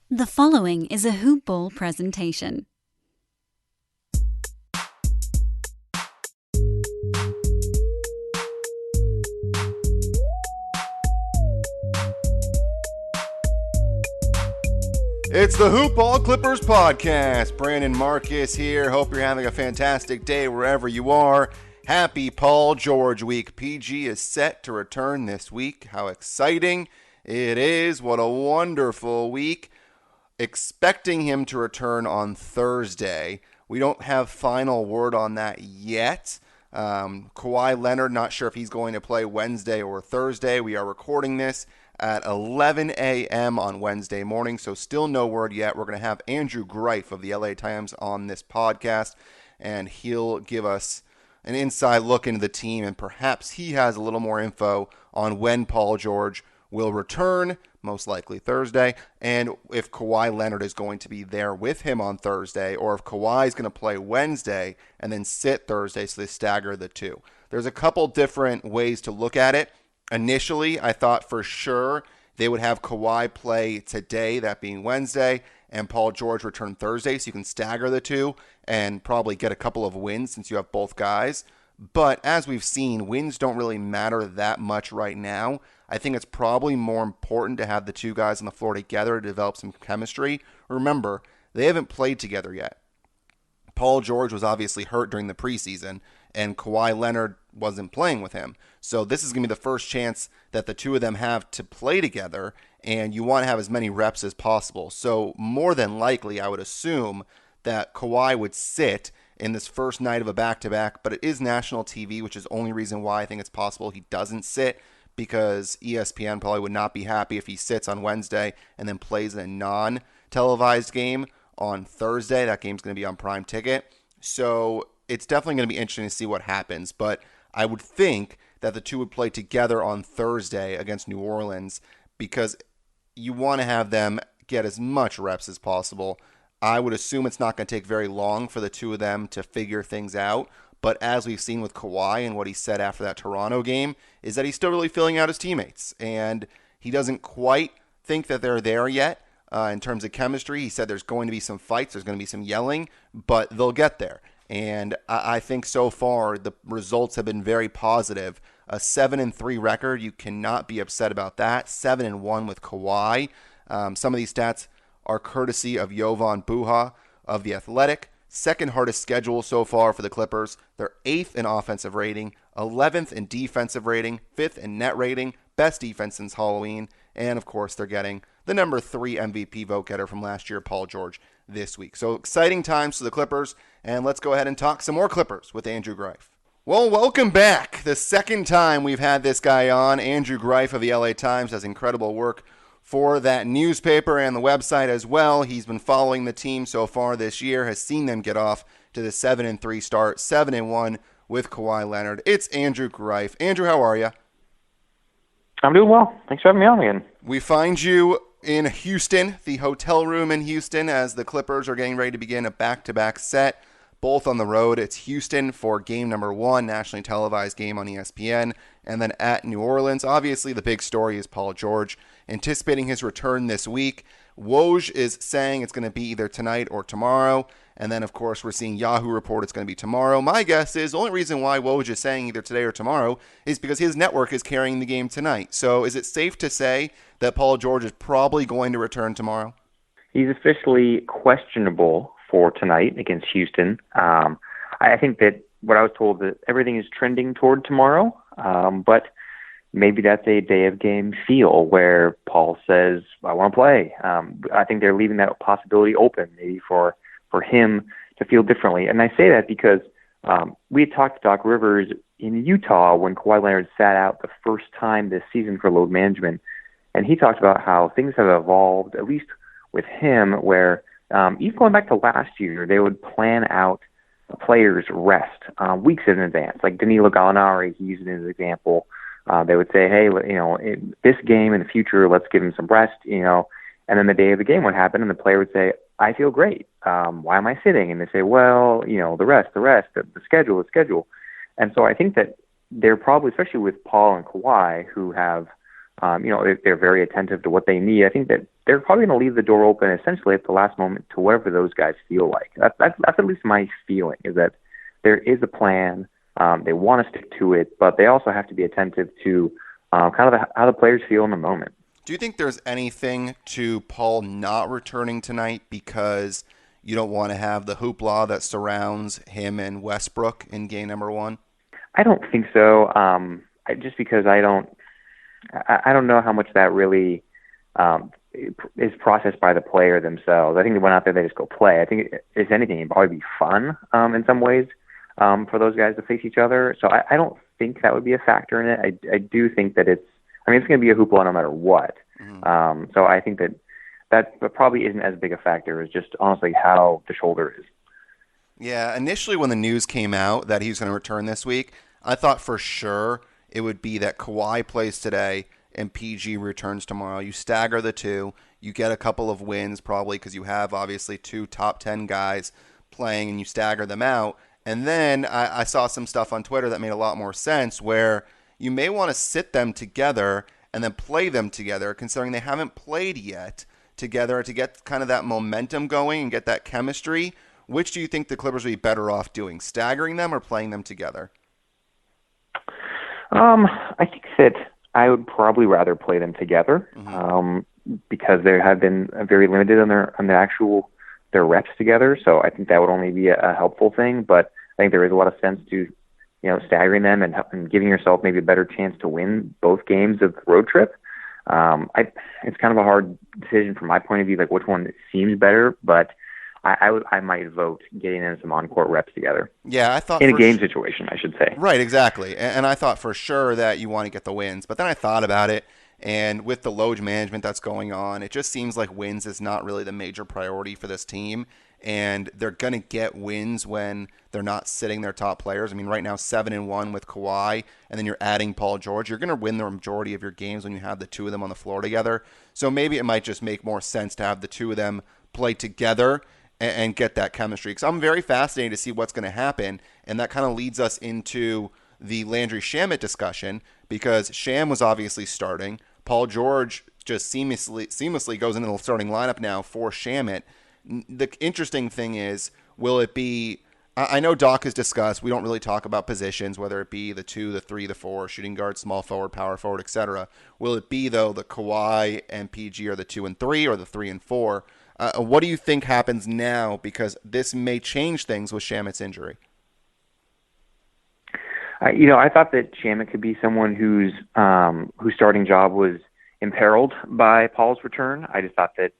The following is a Hoop Ball presentation. It's the Hoop Ball Clippers podcast. Brandon Marcus here. Hope you're having a fantastic day wherever you are. Happy Paul George week. PG is set to return this week. How exciting it is. What a wonderful week. Expecting him to return on Thursday. We don't have final word on that yet. Kawhi Leonard, not sure if he's going to play Wednesday or Thursday. We are recording this at 11 a.m. on Wednesday morning, so still no word yet. We're going to have Andrew Greif of the LA Times on this podcast, and he'll give us an inside look into the team, and perhaps he has a little more info on when Paul George will return, most likely Thursday, and if Kawhi Leonard is going to be there with him on Thursday, or if Kawhi is going to play Wednesday and then sit Thursday, so they stagger the two. There's a couple different ways to look at it. Initially, I thought for sure they would have Kawhi play today, that being Wednesday, and Paul George return Thursday, so you can stagger the two and probably get a couple of wins since you have both guys. But as we've seen, wins don't really matter that much right now. I think it's probably more important to have the two guys on the floor together to develop some chemistry. Remember, they haven't played together yet. Paul George was obviously hurt during the preseason, and Kawhi Leonard wasn't playing with him. So this is going to be the first chance that the two of them have to play together, and you want to have as many reps as possible. So more than likely, I would assume that Kawhi would sit in this first night of a back-to-back, but it is national TV, which is the only reason why I think it's possible he doesn't sit, because ESPN probably would not be happy if he sits on Wednesday and then plays in a non-televised game on Thursday. That game's going to be on prime ticket. So it's definitely going to be interesting to see what happens. But I would think that the two would play together on Thursday against New Orleans because you want to have them get as much reps as possible. I would assume it's not going to take very long for the two of them to figure things out. But as we've seen with Kawhi and what he said after that Toronto game, is that he's still really filling out his teammates. And he doesn't quite think that they're there yet in terms of chemistry. He said there's going to be some fights, there's going to be some yelling, but they'll get there. And I think so far the results have been very positive. A 7-3 record, you cannot be upset about that. 7-1 with Kawhi. Some of these stats are courtesy of Jovan Buha of The Athletic. Second hardest schedule so far for the Clippers. They're 8th in offensive rating, 11th in defensive rating, 5th in net rating, best defense since Halloween, and of course they're getting the number 3 MVP vote getter from last year, Paul George, this week. So exciting times for the Clippers, and let's go ahead and talk some more Clippers with Andrew Greif. Well, welcome back. The second time we've had this guy on. Andrew Greif of the LA Times does incredible work for that newspaper and the website as well. He's been following the team so far this year, has seen them get off to the 7-3 start, 7-1 with Kawhi Leonard. It's Andrew Greif. Andrew, how are you? I'm doing well. Thanks for having me on again. We find you in Houston, the hotel room in Houston, as the Clippers are getting ready to begin a back-to-back set, both on the road. It's Houston for game number 1, nationally televised game on ESPN, and then at New Orleans. Obviously, the big story is Paul George anticipating his return this week. Woj is saying it's going to be either tonight or tomorrow. And then, of course, we're seeing Yahoo report it's going to be tomorrow. My guess is the only reason why Woj is saying either today or tomorrow is because his network is carrying the game tonight. So is it safe to say that Paul George is probably going to return tomorrow? He's officially questionable for tonight against Houston. I think that what I was told that everything is trending toward tomorrow, but maybe that's a day of game feel where Paul says, I want to play. I think they're leaving that possibility open maybe for him to feel differently. And I say that because we had talked to Doc Rivers in Utah when Kawhi Leonard sat out the first time this season for load management. And he talked about how things have evolved, at least with him, where even going back to last year, they would plan out a player's rest weeks in advance. Like Danilo Gallinari, he used it as an example. They would say, hey, in this game in the future, let's give him some rest, and then the day of the game would happen, and the player would say, I feel great. Why am I sitting? And they say, well, the rest, the schedule. And so I think that they're probably, especially with Paul and Kawhi, who have, they're very attentive to what they need. I think that they're probably going to leave the door open essentially at the last moment to whatever those guys feel like. That's at least my feeling, is that there is a plan. They want to stick to it, but they also have to be attentive to kind of how the players feel in the moment. Do you think there's anything to Paul not returning tonight because you don't want to have the hoopla that surrounds him and Westbrook in game number 1? I don't think so. Just because I don't know how much that really is processed by the player themselves. I think they went out there, they just go play. I think if anything, it'd probably be fun in some ways for those guys to face each other. So I don't think that would be a factor in it. I do think that it's going to be a hoopla no matter what. Mm-hmm. So I think that probably isn't as big a factor as just honestly how the shoulder is. Yeah, initially when the news came out that he was going to return this week, I thought for sure it would be that Kawhi plays today and PG returns tomorrow. You stagger the two. You get a couple of wins probably because you have obviously 2 top 10 guys playing and you stagger them out. And then I saw some stuff on Twitter that made a lot more sense where you may want to sit them together and then play them together, considering they haven't played yet together, to get kind of that momentum going and get that chemistry. Which do you think the Clippers would be better off doing, staggering them or playing them together? I think that I would probably rather play them together, because they have been very limited on their reps together. So I think that would only be a helpful thing. But I think there is a lot of sense to staggering them and giving yourself maybe a better chance to win both games of the road trip. It's kind of a hard decision from my point of view, like which one seems better, but I might vote getting in some on-court reps together. Yeah, I thought in a game situation, I should say. Right, exactly. And I thought for sure that you want to get the wins, but then I thought about it, and with the load management that's going on, it just seems like wins is not really the major priority for this team. And they're going to get wins when they're not sitting their top players. I mean, right now, 7-1 with Kawhi, and then you're adding Paul George. You're going to win the majority of your games when you have the two of them on the floor together. So maybe it might just make more sense to have the two of them play together and get that chemistry. Because I'm very fascinated to see what's going to happen, and that kind of leads us into the Landry Shamet discussion, because Sham was obviously starting. Paul George just seamlessly goes into the starting lineup now for Shamet. The interesting thing is, will it be, I know Doc has discussed, we don't really talk about positions, whether it be the 2, the 3, the 4, shooting guard, small forward, power forward, etc. Will it be, though, the Kawhi and PG are the 2 and 3 or the 3 and 4? What do you think happens now? Because this may change things with Shamet's injury. I thought that Shamet could be someone whose starting job was imperiled by Paul's return. I just thought that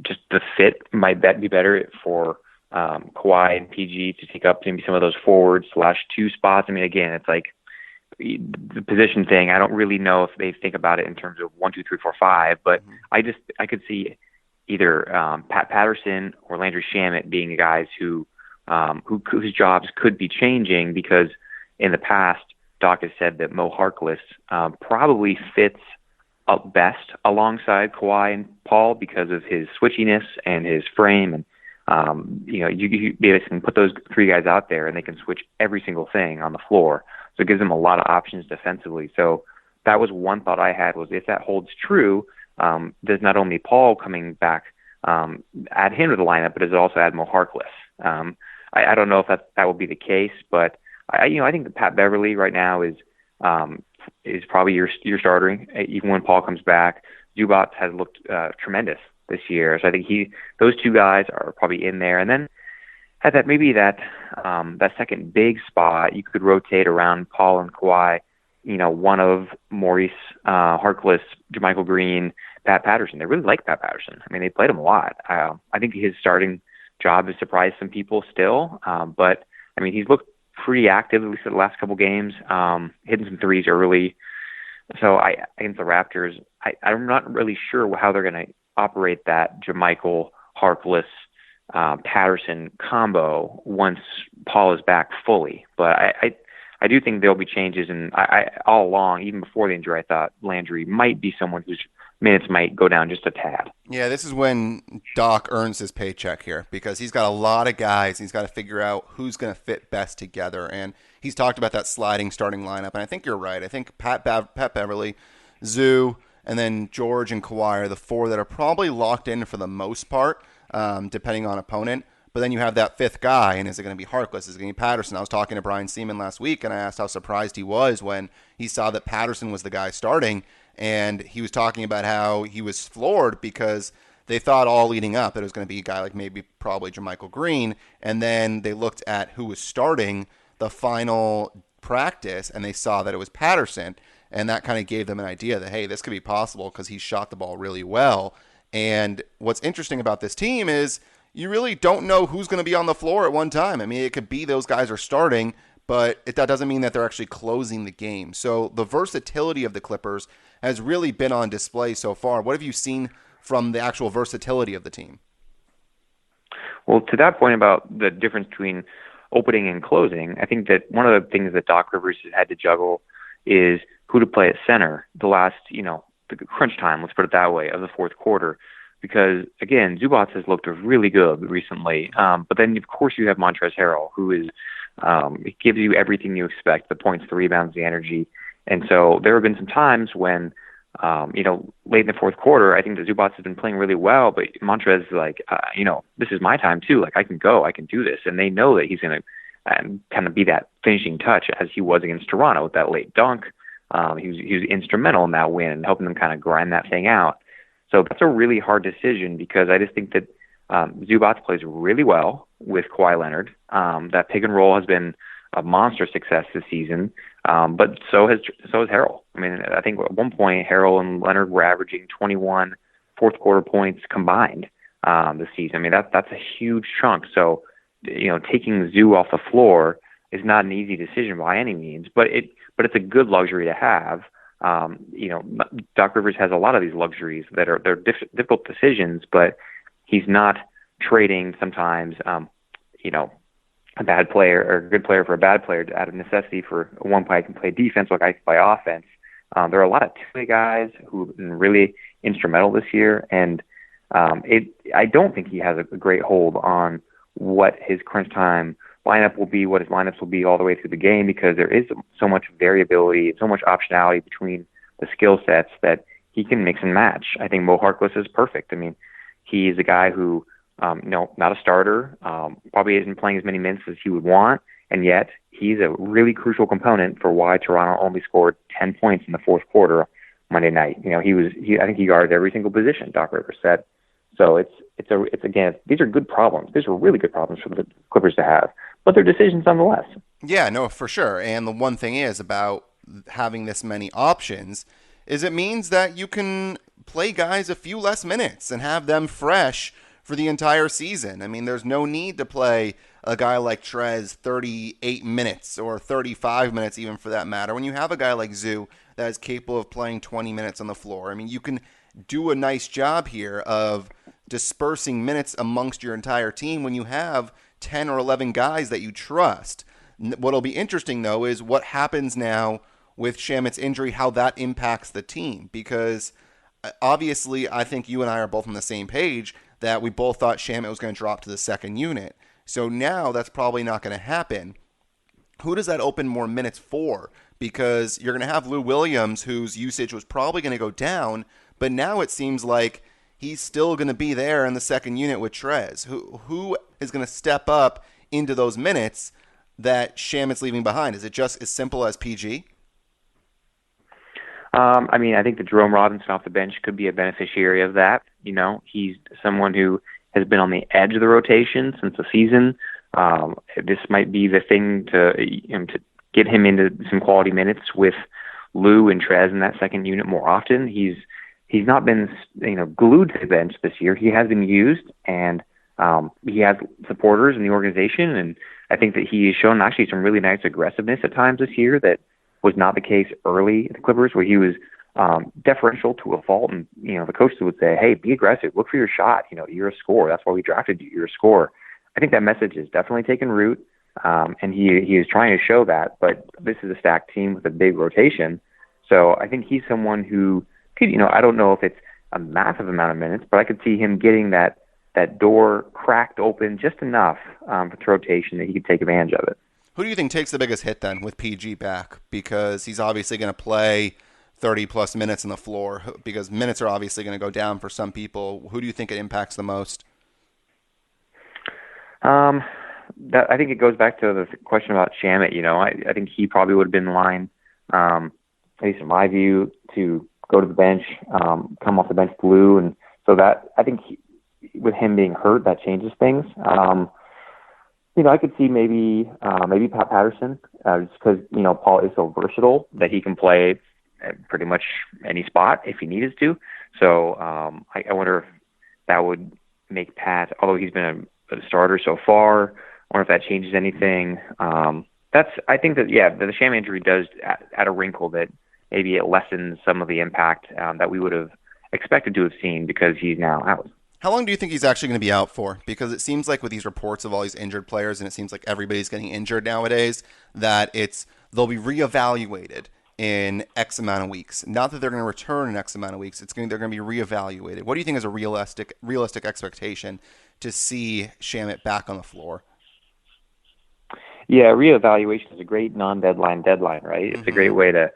just the fit might be better for Kawhi and PG to take up maybe some of those forward/2 spots. I mean, again, it's like the position thing. I don't really know if they think about it in terms of 1, 2, 3, 4, 5, but I could see either Pat Patterson or Landry Shamet being guys whose jobs could be changing, because in the past, Doc has said that Mo Harkless probably fits up best alongside Kawhi and Paul because of his switchiness and his frame. And, you can put those 3 guys out there and they can switch every single thing on the floor. So it gives them a lot of options defensively. So that was one thought I had, was if that holds true, does not only Paul coming back add him to the lineup, but does it also add Mo Harkless? I don't know if that will be the case, but I think that Pat Beverly right now is probably your starter, even when Paul comes back. Zubac has looked tremendous this year, so I think those 2 guys are probably in there. And then at that second big spot, you could rotate around Paul and Kawhi. One of Maurice Harkless, JaMychal Green, Pat Patterson. They really like Pat Patterson. I mean, they played him a lot. I think his starting job has surprised some people still, but I mean, he's looked pretty active, at least in the last couple games, hitting some threes early. So against the Raptors, I'm not really sure how they're going to operate that JaMychal, Harkless, Patterson combo once Paul is back fully. But I do think there'll be changes, and I all along, even before the injury, I thought Landry might be someone whose minutes might go down just a tad. Yeah, this is when Doc earns his paycheck here, because he's got a lot of guys. He's got to figure out who's going to fit best together, and he's talked about that sliding starting lineup, and I think you're right. I think Pat Beverly, Zoo, and then George and Kawhi are the four that are probably locked in for the most part, depending on opponent. But then you have that fifth guy, and is it going to be Harkless? Is it going to be Patterson? I was talking to Brian Seaman last week, and I asked how surprised he was when he saw that Patterson was the guy starting, and he was talking about how he was floored because they thought all leading up that it was going to be a guy like maybe probably JaMychal Green, and then they looked at who was starting the final practice, and they saw that it was Patterson, and that kind of gave them an idea that, hey, this could be possible because he shot the ball really well. And what's interesting about this team is you really don't know who's going to be on the floor at one time. I mean, it could be those guys are starting, but that doesn't mean that they're actually closing the game. So the versatility of the Clippers has really been on display so far. What have you seen from the actual versatility of the team? Well, to that point about the difference between opening and closing, I think that one of the things that Doc Rivers has had to juggle is who to play at center the last, the crunch time, let's put it that way, of the fourth quarter. Because, again, Zubac has looked really good recently. But then, of course, you have Montrezl Harrell, who is it gives you everything you expect, the points, the rebounds, the energy. And so there have been some times when, late in the fourth quarter, I think that Zubac has been playing really well, but Montrezl is like, this is my time too. Like, I can go, I can do this. And they know that he's going to kind of be that finishing touch as he was against Toronto with that late dunk. He was instrumental in that win and helping them kind of grind that thing out. So that's a really hard decision because I just think that Zubac plays really well with Kawhi Leonard. That pick and roll has been a monster success this season, but so has Harrell. I mean, I think at one point Harrell and Leonard were averaging 21 fourth quarter points combined this season. I mean, that's a huge chunk. So, taking Zoo off the floor is not an easy decision by any means, but it's a good luxury to have. Doc Rivers has a lot of these luxuries that they're difficult decisions, but he's not trading sometimes, a bad player or a good player for a bad player out of necessity for one guy can play defense, one guy can play offense. There are a lot of two-way guys who have been really instrumental this year, and I don't think he has a great hold on what his crunch time lineup will be, what his lineups will be all the way through the game, because there is so much variability, so much optionality between the skill sets that he can mix and match. I think Mo Harkless is perfect. I mean, he is a guy who, not a starter, probably isn't playing as many minutes as he would want, and yet he's a really crucial component for why Toronto only scored 10 points in the fourth quarter Monday night. I think he guarded every single position, Doc Rivers said. So it's again, these are good problems. These are really good problems for the Clippers to have, but they're decisions nonetheless. Yeah, no, for sure. And the one thing is about having this many options is it means that you can play guys a few less minutes and have them fresh for the entire season. I mean, there's no need to play a guy like Trez 38 minutes or 35 minutes even for that matter. When you have a guy like Zoo that is capable of playing 20 minutes on the floor, I mean, you can do a nice job here of dispersing minutes amongst your entire team when you have 10 or 11 guys that you trust. What'll be interesting, though, is what happens now with Shamet's injury, how that impacts the team. Because obviously, I think you and I are both on the same page that we both thought Shamet was going to drop to the second unit. So now that's probably not going to happen. Who does that open more minutes for? Because you're going to have Lou Williams, whose usage was probably going to go down, but now it seems like he's still going to be there in the second unit with Trez. Who is going to step up into those minutes that Shamet's leaving behind? Is it just as simple as PG? I think that Jerome Robinson off the bench could be a beneficiary of that. He's someone who has been on the edge of the rotation since the season. This might be the thing to get him into some quality minutes with Lou and Trez in that second unit more often. He's not been glued to the bench this year. He has been used, and he has supporters in the organization, and I think that he has shown actually some really nice aggressiveness at times this year that was not the case early at the Clippers, where he was deferential to a fault, and the coaches would say, "Hey, be aggressive, look for your shot. You're a scorer. That's why we drafted you. You're a scorer." I think that message has definitely taken root, and he is trying to show that. But this is a stacked team with a big rotation, so I think he's someone who could, I don't know if it's a massive amount of minutes, but I could see him getting that door cracked open just enough for the rotation that he could take advantage of it. Who do you think takes the biggest hit then with PG back? Because he's obviously going to play 30-plus minutes on the floor? Because minutes are obviously going to go down for some people. Who do you think it impacts the most? I think it goes back to the question about Shamet. I think he probably would have been in line, at least in my view, to go to the bench, come off the bench blue. And so that, I think with him being hurt, that changes things. I could see maybe Pat Patterson, just because, Paul is so versatile that he can play at pretty much any spot if he needed to. So I wonder if that would make Pat, although he's been a starter so far, I wonder if that changes anything. I think that, the Shamet injury does add a wrinkle that maybe it lessens some of the impact that we would have expected to have seen because he's now out. How long do you think he's actually going to be out for? Because it seems like with these reports of all these injured players, and it seems like everybody's getting injured nowadays, that they'll be reevaluated in X amount of weeks. Not that they're going to return in X amount of weeks. They're going to be reevaluated. What do you think is a realistic expectation to see Shamet back on the floor? Yeah, reevaluation is a great non-deadline deadline, right? Mm-hmm. It's a great way to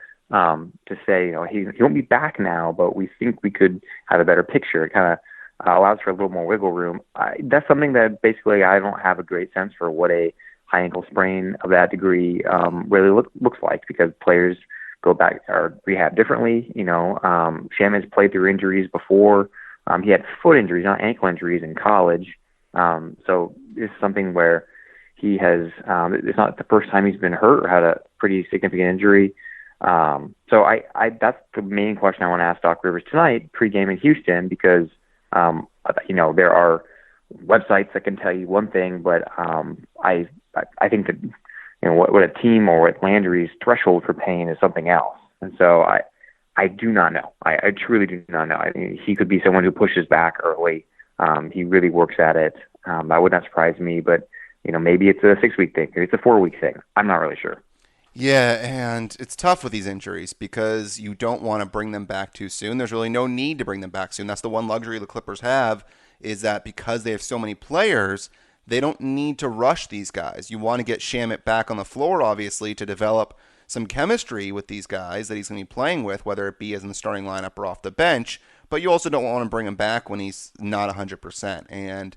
say, he won't be back now, but we think we could have a better picture. It kind of allows for a little more wiggle room. That's something that basically I don't have a great sense for what a high ankle sprain of that degree really looks like, because players go back or rehab differently. Shamet's played through injuries before. He had foot injuries, not ankle injuries in college. So it's something where he has, it's not the first time he's been hurt or had a pretty significant injury. So that's the main question I want to ask Doc Rivers tonight, pregame in Houston, because, there are websites that can tell you one thing, but I think that, what a team or what Landry's threshold for pain is something else. And so I do not know. I truly do not know. I mean, he could be someone who pushes back early. He really works at it. That would not surprise me, but maybe it's a 6-week thing, maybe it's a 4-week thing. I'm not really sure. Yeah, and it's tough with these injuries because you don't want to bring them back too soon. There's really no need to bring them back soon. That's the one luxury the Clippers have, is that because they have so many players, they don't need to rush these guys. You want to get Shamet back on the floor, obviously, to develop some chemistry with these guys that he's going to be playing with, whether it be as in the starting lineup or off the bench. But you also don't want to bring him back when he's not 100%. And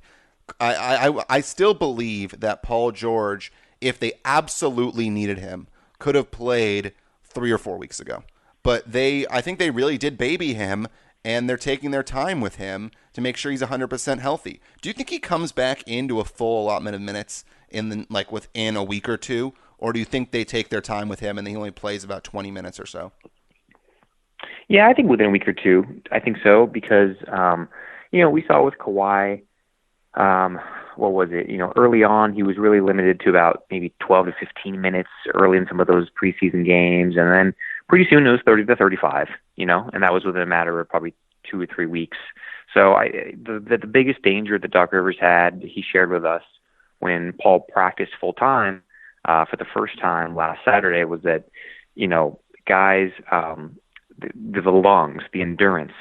I still believe that Paul George, if they absolutely needed him, could have played 3 or 4 weeks ago. But I think they really did baby him, and they're taking their time with him to make sure he's 100% healthy. Do you think he comes back into a full allotment of minutes within a week or two, or do you think they take their time with him and he only plays about 20 minutes or so? Yeah, I think within a week or two. I think so, because we saw with Kawhi, what was it? Early on, he was really limited to about maybe 12 to 15 minutes early in some of those preseason games. And then pretty soon it was 30 to 35, and that was within a matter of probably 2 or 3 weeks. So the biggest danger that Doc Rivers had, he shared with us when Paul practiced full time for the first time last Saturday, was that, guys, the lungs, the endurance,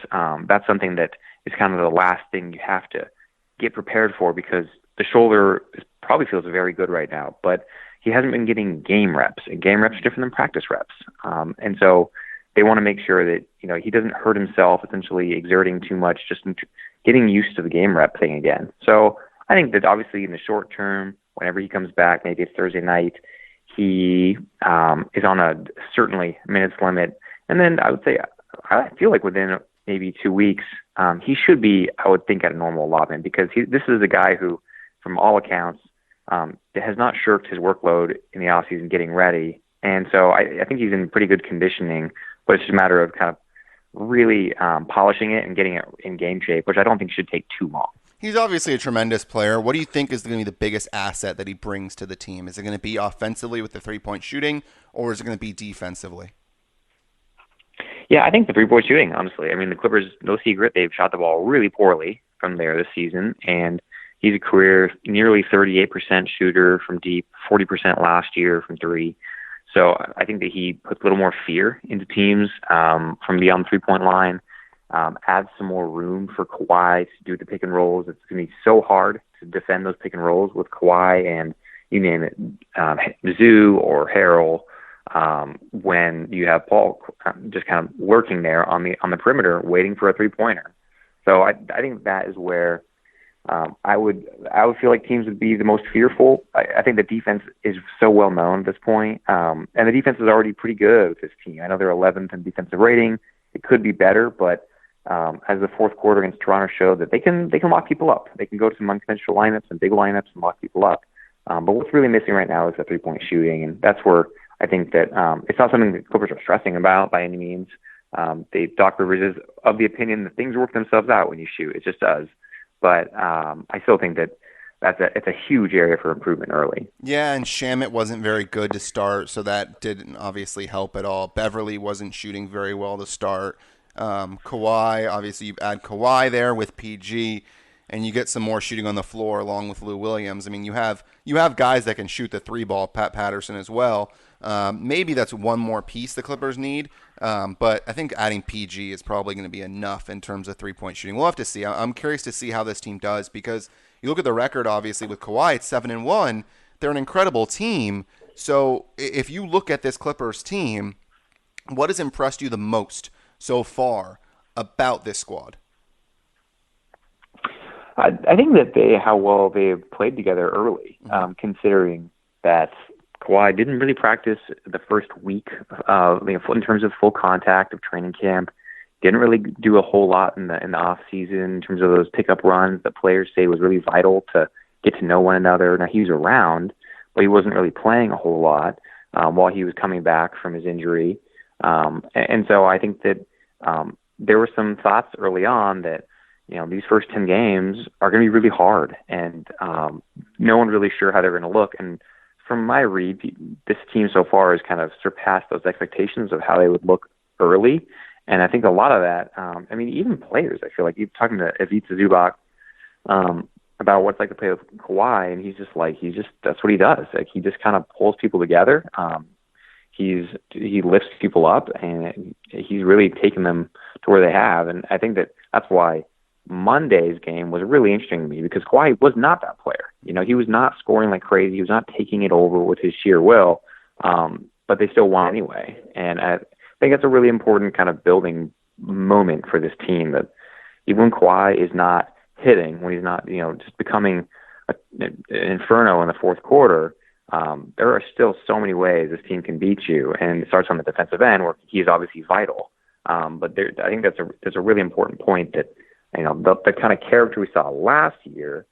that's something that is kind of the last thing you have to get prepared for, because the shoulder probably feels very good right now, but he hasn't been getting game reps, and game reps are different than practice reps. And so they want to make sure that, he doesn't hurt himself, essentially exerting too much, just getting used to the game rep thing again. So I think that obviously in the short term, whenever he comes back, maybe it's Thursday night, he is on a certainly minutes limit. And then I would say, I feel like within maybe 2 weeks, he should be, I would think, at a normal allotment, because this is a guy who, from all accounts, has not shirked his workload in the offseason getting ready. And so I think he's in pretty good conditioning, but it's just a matter of kind of really polishing it and getting it in game shape, which I don't think should take too long. He's obviously a tremendous player. What do you think is going to be the biggest asset that he brings to the team? Is it going to be offensively with the three-point shooting, or is it going to be defensively? Yeah, I think the three-point shooting, honestly. I mean, the Clippers, no secret, they've shot the ball really poorly from there this season, and he's a career nearly 38% shooter from deep, 40% last year from three. So I think that he puts a little more fear into teams from beyond the three-point line, adds some more room for Kawhi to do the pick and rolls. It's going to be so hard to defend those pick and rolls with Kawhi and, you name it, Mizzou or Harrell. when you have Paul just kind of lurking there on the perimeter, waiting for a 3-pointer. So I think that is where I would feel like teams would be the most fearful. I think the defense is so well known at this point, and the defense is already pretty good with this team. I know they're 11th in defensive rating. It could be better, but as the fourth quarter against Toronto showed, that they can lock people up. They can go to some unconventional lineups and big lineups and lock people up. But what's really missing right now is the 3-point shooting, and that's where I think that it's not something that Clippers are stressing about by any means. Doc Rivers is of the opinion that things work themselves out when you shoot. It just does. But I still think that it's a huge area for improvement early. Yeah, and Shamet wasn't very good to start, so that didn't obviously help at all. Beverly wasn't shooting very well to start. Kawhi, obviously you add Kawhi there with PG, and you get some more shooting on the floor along with Lou Williams. I mean, you have guys that can shoot the 3-ball, Pat Patterson as well. Maybe that's one more piece the Clippers need, but I think adding PG is probably going to be enough in terms of 3-point shooting. We'll have to see. I'm curious to see how this team does, because you look at the record, obviously, with Kawhi, it's 7-1. They're an incredible team. So if you look at this Clippers team, what has impressed you the most so far about this squad? I think that how well they have played together early, considering that Kawhi didn't really practice the first week in terms of full contact of training camp. Didn't really do a whole lot in the off season in terms of those pickup runs that players say was really vital to get to know one another. Now he was around, but he wasn't really playing a whole lot while he was coming back from his injury. And so I think that there were some thoughts early on that, these first 10 games are going to be really hard, and no one's really sure how they're going to look. And from my read, this team so far has kind of surpassed those expectations of how they would look early. And I think a lot of that, even players, I feel like you're talking to Ivica Zubac about what it's like to play with Kawhi, and that's what he does. Like, he just kind of pulls people together. He lifts people up, and he's really taken them to where they have. And I think that's why Monday's game was really interesting to me, because Kawhi was not that player. He was not scoring like crazy. He was not taking it over with his sheer will, but they still won anyway. And I think that's a really important kind of building moment for this team, that even when Kawhi is not hitting, when he's not, just becoming an inferno in the fourth quarter, there are still so many ways this team can beat you, and it starts on the defensive end, where he's obviously vital. But I think that's a really important point, that the kind of character we saw last year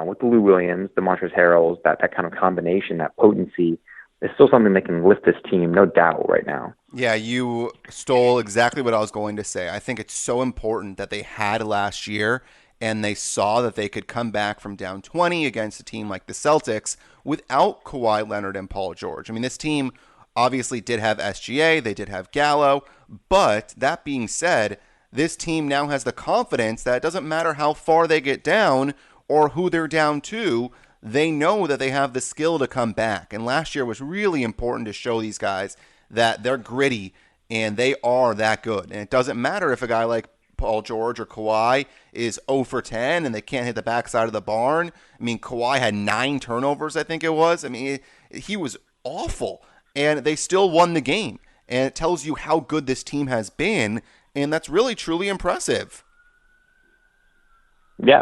with the Lou Williams, the Montrezl Harrells, that kind of combination, that potency, is still something that can lift this team, no doubt, right now. Yeah, you stole exactly what I was going to say. I think it's so important that they had last year, and they saw that they could come back from down 20 against a team like the Celtics without Kawhi Leonard and Paul George. I mean, this team obviously did have SGA, they did have Gallo, but that being said, this team now has the confidence that it doesn't matter how far they get down or who they're down to, they know that they have the skill to come back. And last year was really important to show these guys that they're gritty and they are that good. And it doesn't matter if a guy like Paul George or Kawhi is 0 for 10 and they can't hit the backside of the barn. I mean, Kawhi had 9 turnovers, I think it was. I mean, he was awful, and they still won the game. And it tells you how good this team has been, and that's really, truly impressive. Yeah,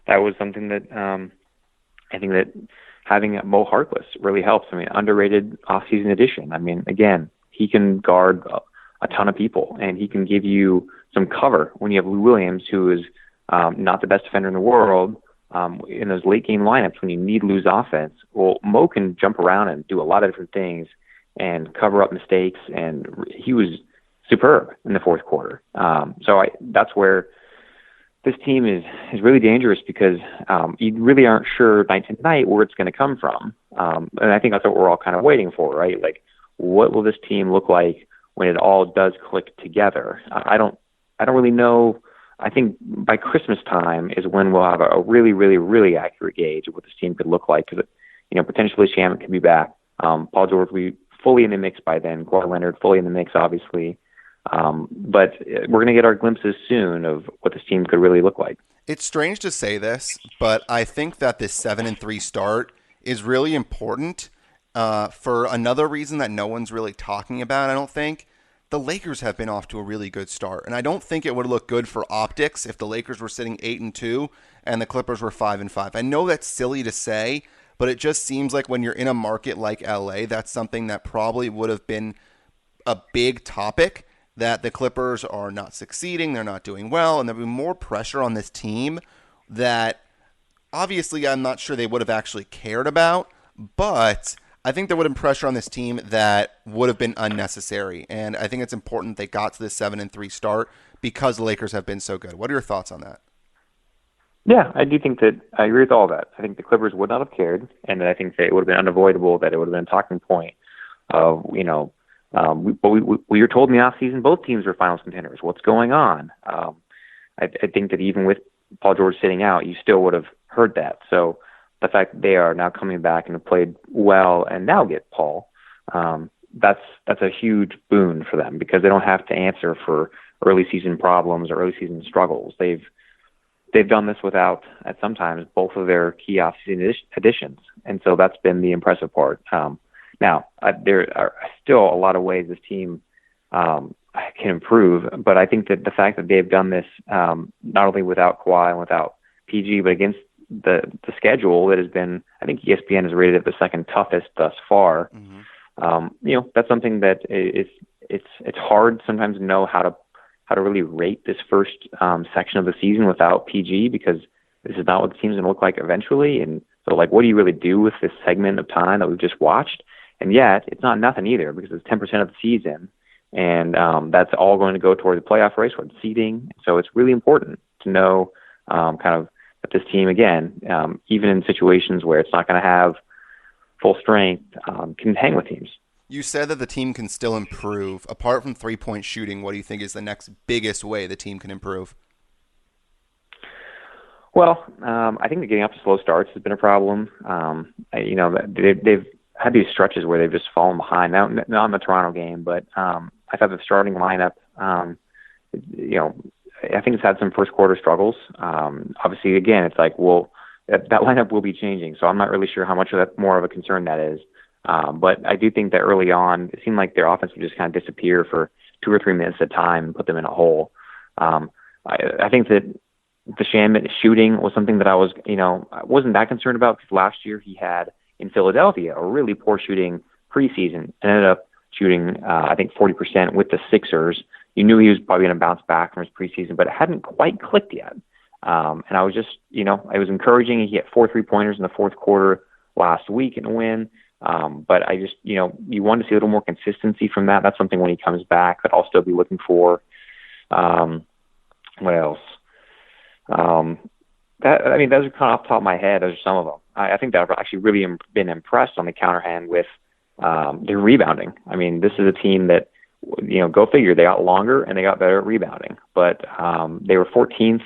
that was something that I think that having Mo Harkless really helps. I mean, underrated offseason addition. I mean, again, he can guard a ton of people, and he can give you some cover when you have Lou Williams, who is not the best defender in the world, in those late game lineups when you need Lou's offense. Well, Mo can jump around and do a lot of different things and cover up mistakes, and he was superb in the fourth quarter. That's where this team is really dangerous, because you really aren't sure night to night where it's going to come from. And I think that's what we're all kind of waiting for, right? Like, what will this team look like when it all does click together? I don't really know. I think by Christmas time is when we'll have a really, really, really accurate gauge of what this team could look like. Because, potentially Shamet could be back. Paul George will be fully in the mix by then. Kawhi Leonard fully in the mix, obviously. But we're going to get our glimpses soon of what this team could really look like. It's strange to say this, but I think that this 7-3 start is really important For another reason that no one's really talking about, I don't think, the Lakers have been off to a really good start. And I don't think it would look good for optics if the Lakers were sitting 8-2 and the Clippers were 5-5. I know that's silly to say, but it just seems like when you're in a market like LA, that's something that probably would have been a big topic, that the Clippers are not succeeding, they're not doing well, and there'll be more pressure on this team that obviously I'm not sure they would have actually cared about, but I think there would have been pressure on this team that would have been unnecessary. And I think it's important they got to this 7-3 start because the Lakers have been so good. What are your thoughts on that? Yeah, I do think that I agree with all that. I think the Clippers would not have cared, and I think that it would have been unavoidable, that it would have been a talking point of, we were told in the offseason both teams were finals contenders. What's going on? I think that even with Paul George sitting out, you still would have heard that. So the fact that they are now coming back and have played well and now get Paul, that's a huge boon for them because they don't have to answer for early season problems or early season struggles. They've done this without, at sometimes, both of their key off-season additions, and so that's been the impressive part. Now, there are still a lot of ways this team can improve, but I think that the fact that they've done this not only without Kawhi and without PG, but against the schedule that has been, I think ESPN has rated it the second toughest thus far. Mm-hmm. That's something that it's hard sometimes to know how to really rate this first section of the season without PG, because this is not what the team's going to look like eventually. And so, what do you really do with this segment of time that we've just watched? And yet, it's not nothing either, because it's 10% of the season, and that's all going to go toward the playoff race, toward seeding. So it's really important to know that this team, again, even in situations where it's not going to have full strength, can hang with teams. You said that the team can still improve. Apart from three-point shooting, what do you think is the next biggest way the team can improve? Well, I think that getting off to slow starts has been a problem. They've had these stretches where they've just fallen behind. Now, not in the Toronto game, but I thought the starting lineup, I think it's had some first quarter struggles. Obviously, again, it's like, well, that lineup will be changing, so I'm not really sure how much of that more of a concern that is. But I do think that early on, it seemed like their offense would just kind of disappear for 2 or 3 minutes at a time and put them in a hole. I think that the Shamet shooting was something that I wasn't that concerned about, because last year he had in Philadelphia a really poor shooting preseason and ended up shooting, I think, 40% with the Sixers. You knew he was probably going to bounce back from his preseason, but it hadn't quite clicked yet. And I was just, it was encouraging. He hit 4 3-pointers in the fourth quarter last week in a win. But I just, you want to see a little more consistency from that. That's something when he comes back that I'll still be looking for. What else? Those are kind of off the top of my head. Those are some of them. I think that I've actually really been impressed on the counter hand with their rebounding. I mean, this is a team that, go figure, they got longer and they got better at rebounding. But they were 14th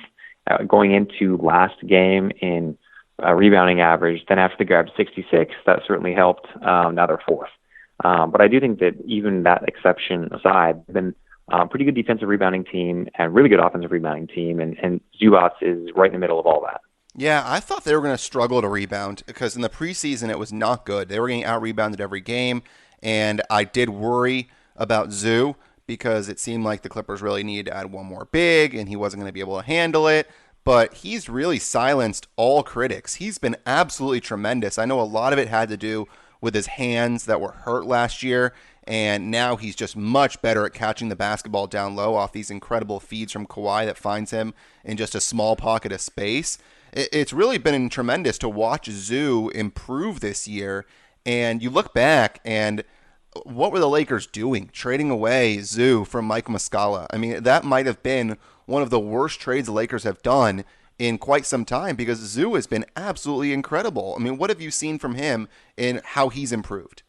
going into last game in rebounding average. Then after they grabbed 66, that certainly helped. Now they're 4th. But I do think that even that exception aside, they've been a pretty good defensive rebounding team and really good offensive rebounding team. And Zubac is right in the middle of all that. Yeah, I thought they were going to struggle to rebound, because in the preseason it was not good. They were getting out-rebounded every game, and I did worry about Zoo, because it seemed like the Clippers really needed to add one more big, and he wasn't going to be able to handle it. But he's really silenced all critics. He's been absolutely tremendous. I know a lot of it had to do with his hands that were hurt last year, and now he's just much better at catching the basketball down low off these incredible feeds from Kawhi that finds him in just a small pocket of space. It's really been tremendous to watch Zoo improve this year. And you look back, and what were the Lakers doing? Trading away Zoo from Mike Muscala. I mean, that might have been one of the worst trades the Lakers have done in quite some time, because Zoo has been absolutely incredible. I mean, what have you seen from him in how he's improved?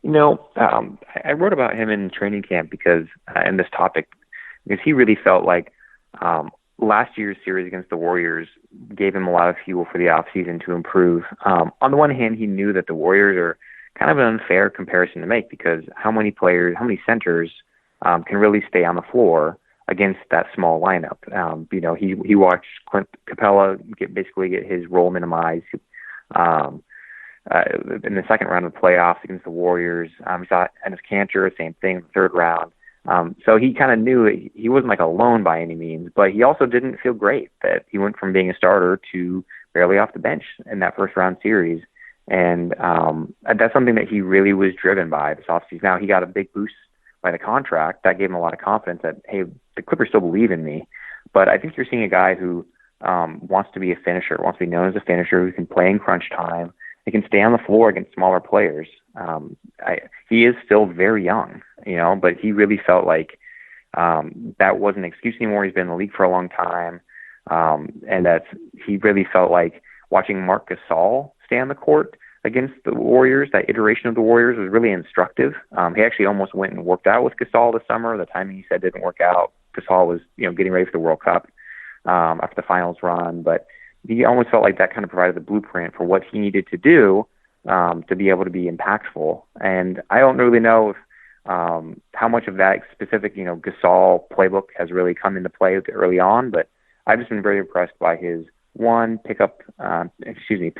I wrote about him in training camp because he really felt like last year's series against the Warriors gave him a lot of fuel for the offseason to improve. On the one hand, he knew that the Warriors are kind of an unfair comparison to make, because how many centers can really stay on the floor against that small lineup? He watched Clint Capella get his role minimized. in the second round of the playoffs against the Warriors. He saw Enes Kanter, same thing, in the third round. So he kind of knew he wasn't like alone by any means, but he also didn't feel great that he went from being a starter to barely off the bench in that first round series. And that's something that he really was driven by this offseason. Now he got a big boost by the contract. That gave him a lot of confidence that, hey, the Clippers still believe in me. But I think you're seeing a guy who wants to be a finisher, wants to be known as a finisher, who can play in crunch time. He can stay on the floor against smaller players. He is still very young, but he really felt like that wasn't an excuse anymore. He's been in the league for a long time. And that he really felt like watching Marc Gasol stay on the court against the Warriors, that iteration of the Warriors, was really instructive. He actually almost went and worked out with Gasol this summer. The timing he said didn't work out. Gasol was, getting ready for the World Cup after the finals run, but he almost felt like that kind of provided the blueprint for what he needed to do to be able to be impactful. And I don't really know if how much of that specific, Gasol playbook has really come into play early on, but I've just been very impressed by his pick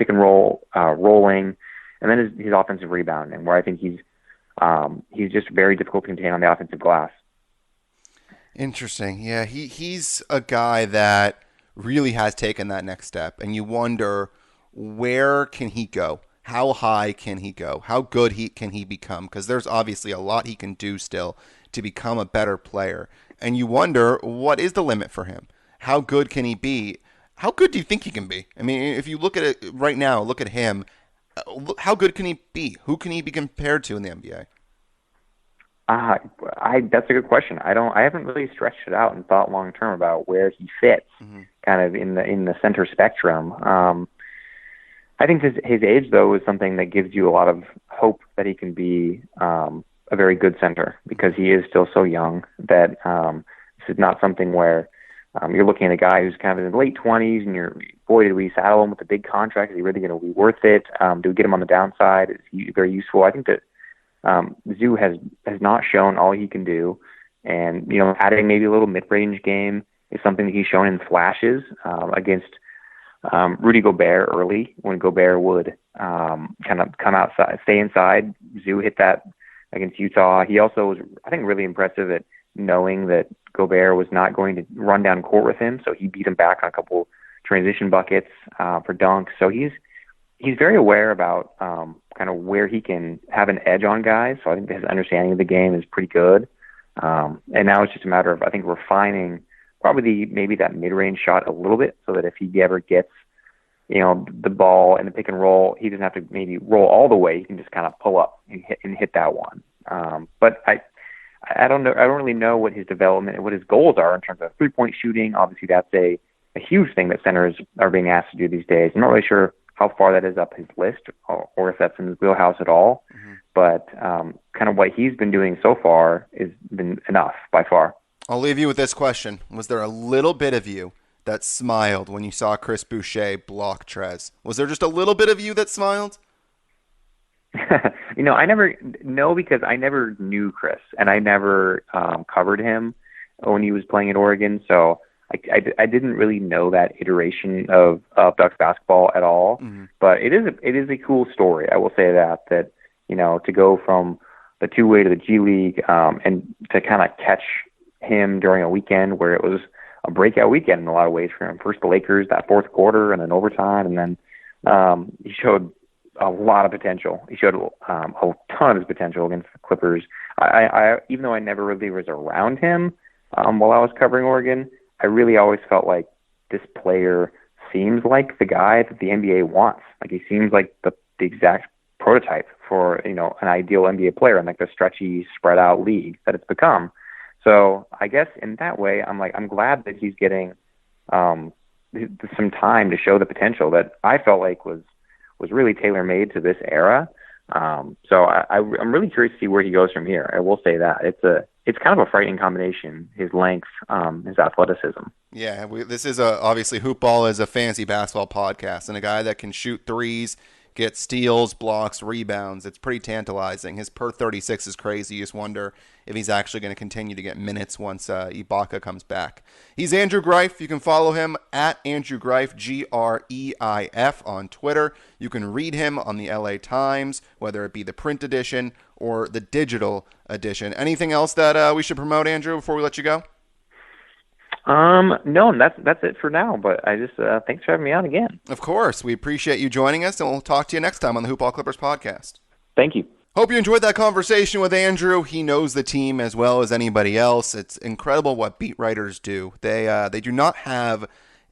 and roll, rolling, and then his offensive rebounding, where I think he's just very difficult to contain on the offensive glass. Interesting. Yeah, he's a guy that really has taken that next step, and you wonder, where can he go? How high can he go? How good can he become? Because there's obviously a lot he can do still to become a better player, and you wonder, what is the limit for him? How good can he be? How good do you think he can be? I mean, if you look at it right now, look at him. How good can he be? Who can he be compared to in the NBA? That's a good question. I haven't really stretched it out and thought long term about where he fits, kind of in the center spectrum. I think his age, though, is something that gives you a lot of hope that he can be a very good center, because he is still so young that this is not something where you're looking at a guy who's kind of in his late 20s, and boy, did we saddle him with a big contract? Is he really going to be worth it? Do we get him on the downside? Is he very useful? I think that Zoo has not shown all he can do, and adding maybe a little mid-range game is something that he's shown in flashes against Rudy Gobert early, when Gobert would kind of come outside, stay inside. Zoo hit that against Utah. He also was, I think, really impressive at knowing that Gobert was not going to run down court with him, so he beat him back on a couple transition buckets for dunks. So he's very aware about kind of where he can have an edge on guys. So I think his understanding of the game is pretty good. And now it's just a matter of, I think, refining probably maybe that mid-range shot a little bit, so that if he ever gets, the ball and the pick and roll, he doesn't have to maybe roll all the way. He can just kind of pull up and hit that one. But I don't know. I don't really know what his development and what his goals are in terms of three-point shooting. Obviously, that's a huge thing that centers are being asked to do these days. I'm not really sure how far that is up his list, or if that's in his wheelhouse at all. But kind of what he's been doing so far has been enough by far. I'll leave you with this question. Was there a little bit of you that smiled when you saw Chris Boucher block Trez? Was there just a little bit of you that smiled? Because I never knew Chris, and I never covered him when he was playing at Oregon. So I didn't really know that iteration of Ducks basketball at all. But it is a cool story. I will say that to go from the two-way to the G League, and to kind of catch him during a weekend where it was a breakout weekend in a lot of ways for him. First the Lakers, that fourth quarter, and then overtime, and then he showed a lot of potential. He showed a ton of his potential against the Clippers. I even though I never really was around him while I was covering Oregon, I really always felt like this player seems like the guy that the NBA wants. Like, he seems like the exact prototype for an ideal NBA player in like the stretchy, spread out league that it's become. So I guess in that way, I'm glad that he's getting some time to show the potential that I felt like was really tailor-made to this era. So I'm really curious to see where he goes from here. I will say that it's kind of a frightening combination, his length, his athleticism. Yeah, this is obviously Hoop Ball is a fantasy basketball podcast, and a guy that can shoot threes, get steals, blocks, rebounds. It's pretty tantalizing. His per 36 is crazy. You just wonder if he's actually going to continue to get minutes once Ibaka comes back. He's Andrew Greif. You can follow him at Andrew Greif, Greif on Twitter. You can read him on the LA Times, whether it be the print edition or the digital edition. Anything else that we should promote, Andrew, before we let you go? No, that's it for now, but I just, thanks for having me on again. Of course. We appreciate you joining us, and we'll talk to you next time on the Hoop Ball Clippers podcast. Thank you. Hope you enjoyed that conversation with Andrew. He knows the team as well as anybody else. It's incredible what beat writers do. They do not have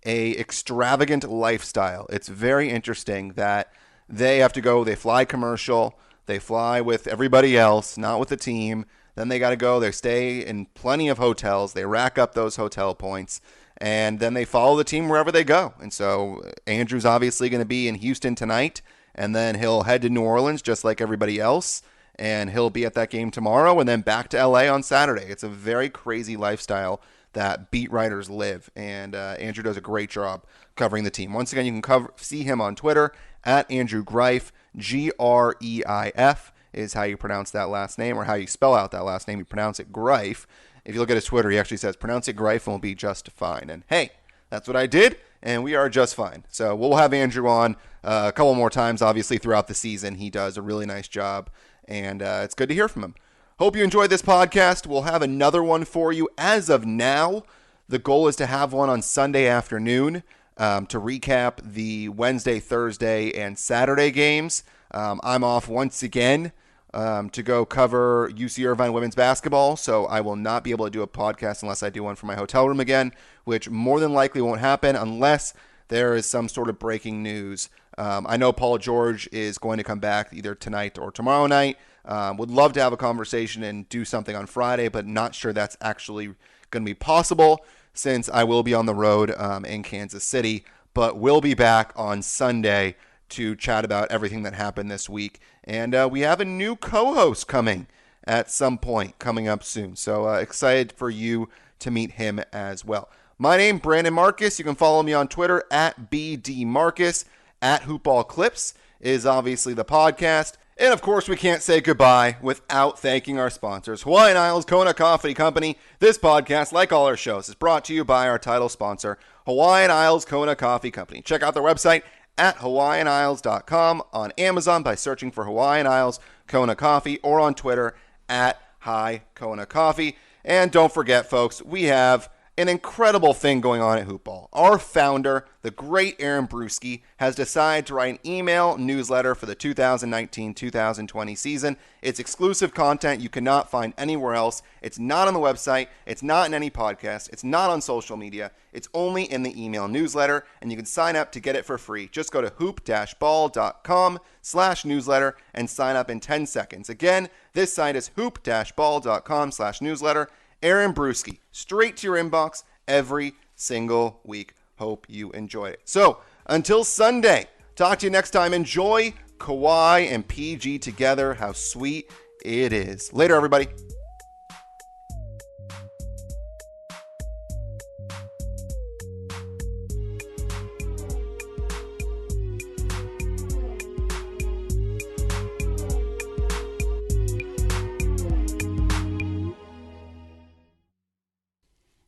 a extravagant lifestyle. It's very interesting that they have to go, they fly commercial, they fly with everybody else, not with the team. Then they got to go, they stay in plenty of hotels, they rack up those hotel points, and then they follow the team wherever they go. And so Andrew's obviously going to be in Houston tonight, and then he'll head to New Orleans just like everybody else, and he'll be at that game tomorrow, and then back to LA on Saturday. It's a very crazy lifestyle that beat writers live, and Andrew does a great job covering the team. Once again, you can see him on Twitter at Andrew Greif, Greif is how you pronounce that last name, or how you spell out that last name. You pronounce it Greif. If you look at his Twitter, he actually says, pronounce it Greif and we'll be just fine. And hey, that's what I did, and we are just fine. So we'll have Andrew on a couple more times, obviously, throughout the season. He does a really nice job, and it's good to hear from him. Hope you enjoyed this podcast. We'll have another one for you. As of now, the goal is to have one on Sunday afternoon to recap the Wednesday, Thursday, and Saturday games. I'm off once again to go cover UC Irvine women's basketball, so I will not be able to do a podcast unless I do one from my hotel room again, which more than likely won't happen unless there is some sort of breaking news. I know Paul George is going to come back either tonight or tomorrow night. Would love to have a conversation and do something on Friday, but not sure that's actually going to be possible since I will be on the road in Kansas City, but we'll be back on Sunday to chat about everything that happened this week. And we have a new co-host coming at some point coming up soon. So excited for you to meet him as well. My name, Brandon Marcus. You can follow me on Twitter at BDMarcus. At Hoopball Clips is obviously the podcast. And of course, we can't say goodbye without thanking our sponsors, Hawaiian Isles Kona Coffee Company. This podcast, like all our shows, is brought to you by our title sponsor, Hawaiian Isles Kona Coffee Company. Check out their website at hawaiianisles.com, on Amazon by searching for Hawaiian Isles Kona Coffee, or on Twitter at Hi Kona Coffee. And don't forget, folks, we have an incredible thing going on at Hoopball. Our founder, the great Aaron Brewski, has decided to write an email newsletter for the 2019-2020 season. It's exclusive content you cannot find anywhere else. It's not on the website. It's not in any podcast. It's not on social media. It's only in the email newsletter, and you can sign up to get it for free. Just go to hoop-ball.com/newsletter and sign up in 10 seconds. Again, this site is hoop-ball.com/newsletter. Aaron Brewski, straight to your inbox every single week. Hope you enjoyed it. So, until Sunday, talk to you next time. Enjoy Kawhi and PG together. How sweet it is. Later, everybody.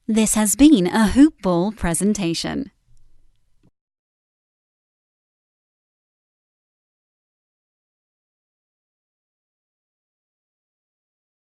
This has been a Hoop Ball presentation.